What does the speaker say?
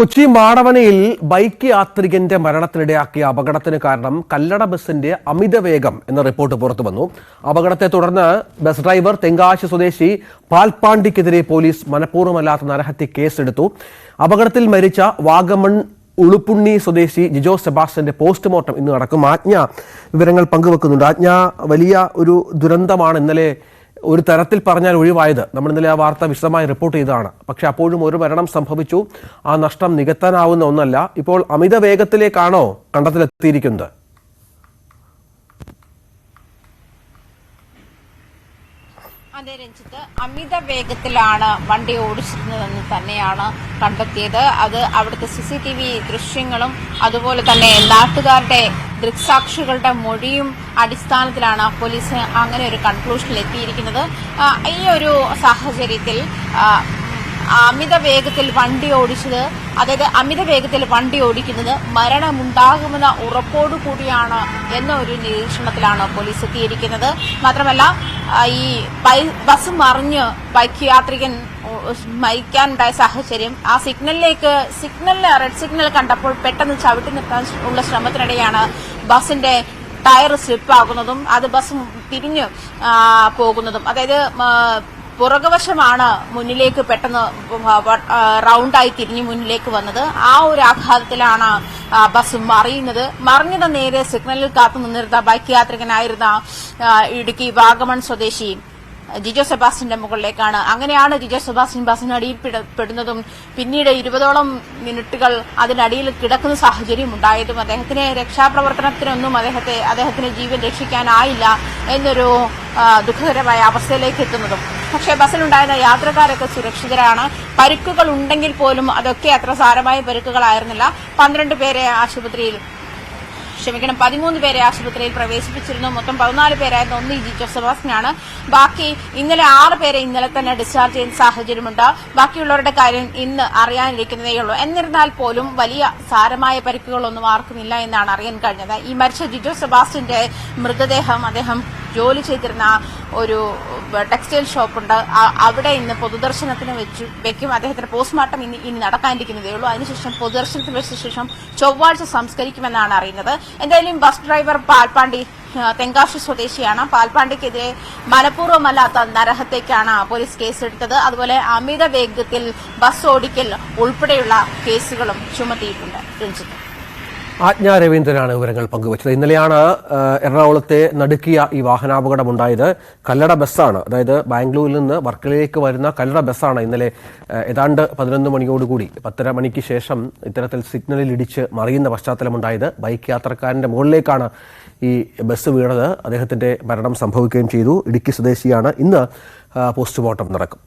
Kochi മാടവനയിൽ bike യാത്രികന്റെ മരണത്തിനിടയാക്കിയ അപകടത്തിന് കാരണം കല്ലട ബസിന്റെ അമിതവേഗം എന്ന റിപ്പോർട്ട് പുറത്തുവന്നു. അപകടത്തെ തുടർന്ന് ബസ് ഡ്രൈവർ തെങ്കാശി സ്വദേശി പാൽപ്പാണ്ടിക്കെതിരെ പോലീസ് മനഃപൂർവ്വമല്ലാത്ത നരഹത്യ കേസെടുത്തു. അപകടത്തിൽ മരിച്ച വാഗമൺ ഉളുപ്പുണ്ണി സ്വദേശി ജിജോ സെബാസ്റ്റ്യന്റെ പോസ്റ്റ്മോർട്ടം ഇന്ന് നടക്കും. ആജ്ഞ വിവരങ്ങൾ പങ്കുവെക്കുന്നുണ്ട്. ആജ്ഞ, വലിയ ഒരു ദുരന്തമാണ് ഇന്നലെ ഒരു തരത്തിൽ പറഞ്ഞാൽ ഒഴിവായത്. നമ്മൾ ഇന്നലെ ആ വാർത്ത വിശദമായി റിപ്പോർട്ട് ചെയ്തതാണ്. പക്ഷെ അപ്പോഴും ഒരു മരണം സംഭവിച്ചു. ആ നഷ്ടം നികത്താനാവുന്ന ഒന്നല്ല. ഇപ്പോൾ അമിത വേഗത്തിലേക്കാണോ കണ്ടെത്തലെത്തിയിരിക്കുന്നത്? അതെ രഞ്ജിത്ത്, അമിത വേഗത്തിലാണ് വണ്ടി ഓടിച്ചിരുന്നതെന്ന് തന്നെയാണ് കണ്ടെത്തിയത്. അത് അവിടുത്തെ CCTV ദൃശ്യങ്ങളും അതുപോലെ തന്നെ നാട്ടുകാരുടെ ദൃക്സാക്ഷികളുടെ മൊഴിയും അടിസ്ഥാനത്തിലാണ് പോലീസ് അങ്ങനെ ഒരു കൺക്ലൂഷനിൽ എത്തിയിരിക്കുന്നത്. ഈ ഒരു സാഹചര്യത്തിൽ അമിത വേഗത്തിൽ വണ്ടി ഓടിച്ചത്, അതായത് അമിത വേഗത്തിൽ വണ്ടി ഓടിക്കുന്നത് മരണമുണ്ടാകുമെന്ന ഉറപ്പോടു കൂടിയാണ് എന്ന ഒരു നിരീക്ഷണത്തിലാണ് പോലീസ് എത്തിയിരിക്കുന്നത്. മാത്രമല്ല, ഈ ബസ് മറിഞ്ഞ് ബൈക്ക് യാത്രികൻ മരിക്കാനുണ്ടായ സാഹചര്യം, ആ റെഡ് സിഗ്നൽ കണ്ടപ്പോൾ പെട്ടെന്ന് ചവിട്ടി നിർത്താൻ ഉള്ള ശ്രമത്തിനിടെയാണ് ബസിന്റെ ടയർ സ്ലിപ്പാകുന്നതും അത് ബസ് തിരിഞ്ഞു പോകുന്നതും. അതായത് പുറകുവശമാണ് മുന്നിലേക്ക് പെട്ടെന്ന് റൗണ്ടായി തിരിഞ്ഞ് മുന്നിലേക്ക് വന്നത്. ആ ഒരു ആഘാതത്തിലാണ് ബസ് മറിഞ്ഞത് നേരെ സിഗ്നലിൽ കാത്തു നിന്നിരുന്ന ബൈക്ക് യാത്രികനായിരുന്ന ഇടുക്കി വാഗമൺ സ്വദേശി ജിജോ സെബാസ്റ്റ്യന്റെ മുകളിലേക്കാണ്. അങ്ങനെയാണ് ജിജോ സെബാസ്റ്റ്യൻ ബസിനടിയിൽ പെടുന്നതും പിന്നീട് 20ഓളം മിനിറ്റുകൾ അതിനടിയിൽ കിടക്കുന്ന സാഹചര്യം ഉണ്ടായതും അദ്ദേഹത്തിന് രക്ഷാപ്രവർത്തനത്തിനൊന്നും അദ്ദേഹത്തിന് ജീവൻ രക്ഷിക്കാനായില്ല എന്നൊരു ദുഃഖകരമായ അവസ്ഥയിലേക്ക് എത്തുന്നതും. പക്ഷേ ബസ്സിലുണ്ടായിരുന്ന യാത്രക്കാരൊക്കെ സുരക്ഷിതരാണ്. പരിക്കുകൾ ഉണ്ടെങ്കിൽ പോലും അതൊക്കെ അത്ര സാരമായ പരിക്കുകളായിരുന്നില്ല. 13 പേരെ 13 പേരെ ആശുപത്രിയിൽ പ്രവേശിപ്പിച്ചിരുന്നു. മൊത്തം 14 പേരായിരുന്നു. ഒന്ന് ജിജോ സെബാസ്റ്റ്യനാണ്. ബാക്കി ഇന്നലെ 6 പേരെ ഇന്നലെ തന്നെ ഡിസ്ചാർജ് ചെയ്യുന്ന സാഹചര്യമുണ്ട്. ബാക്കിയുള്ളവരുടെ കാര്യം ഇന്ന് അറിയാനിരിക്കുന്നതേയുള്ളൂ. എന്നിരുന്നാൽ പോലും വലിയ സാരമായ പരിക്കുകളൊന്നും ആർക്കുമില്ല എന്നാണ് അറിയാൻ കഴിഞ്ഞത്. ഈ മരിച്ച ജിജോ സെബാസ്റ്റ്യന്റെ മൃതദേഹം അദ്ദേഹം ജോലി ചെയ്തിരുന്ന ഒരു ടെക്സ്റ്റൈൽ ഷോപ്പുണ്ട്, അവിടെ ഇന്ന് പൊതുദർശനത്തിന് വെക്കും. അദ്ദേഹത്തിന്റെ പോസ്റ്റ്മോർട്ടം ഇനി നടക്കാനിരിക്കുന്നതേ ഉള്ളൂ. അതിനുശേഷം പൊതുദർശനത്തിന് വെച്ച ശേഷം ചൊവ്വാഴ്ച സംസ്കരിക്കുമെന്നാണ് അറിയുന്നത്. എന്തായാലും ബസ് ഡ്രൈവർ പാൽപ്പാണ്ടി തെങ്കാശി സ്വദേശിയാണ്. പാൽപ്പാണ്ടിക്കെതിരെ മനഃപൂർവ്വമല്ലാത്ത നരഹത്യക്കാണ് പോലീസ് കേസെടുത്തത്. അതുപോലെ അമിത വേഗത്തിൽ ബസ് ഓടിക്കൽ ഉൾപ്പെടെയുള്ള കേസുകളും ചുമത്തിയിട്ടുണ്ട്. രഞ്ജിത്ത്, ആജ്ഞ രവീന്ദ്രനാണ് വിവരങ്ങൾ പങ്കുവച്ചത്. ഇന്നലെയാണ് എറണാകുളത്തെ നടുക്കിയ ഈ വാഹനാപകടമുണ്ടായത്. കല്ലട ബസ്സാണ്, അതായത് ബാംഗ്ലൂരിൽ നിന്ന് വർക്കലയിലേക്ക് വരുന്ന കല്ലട ബസ്സാണ് ഇന്നലെ ഏതാണ്ട് 11 മണിയോടുകൂടി 10:30 മണിക്ക് ശേഷം ഇത്തരത്തിൽ സിഗ്നലിൽ ഇടിച്ച് മറിയുന്ന പശ്ചാത്തലമുണ്ടായത്. ബൈക്ക് യാത്രക്കാരന്റെ മുകളിലേക്കാണ് ഈ ബസ് വീണത്. അദ്ദേഹത്തിന്റെ മരണം സംഭവിക്കുകയും ചെയ്തു. ഇടുക്കി സ്വദേശിയാണ്. ഇന്ന് പോസ്റ്റ്മോർട്ടം നടക്കും.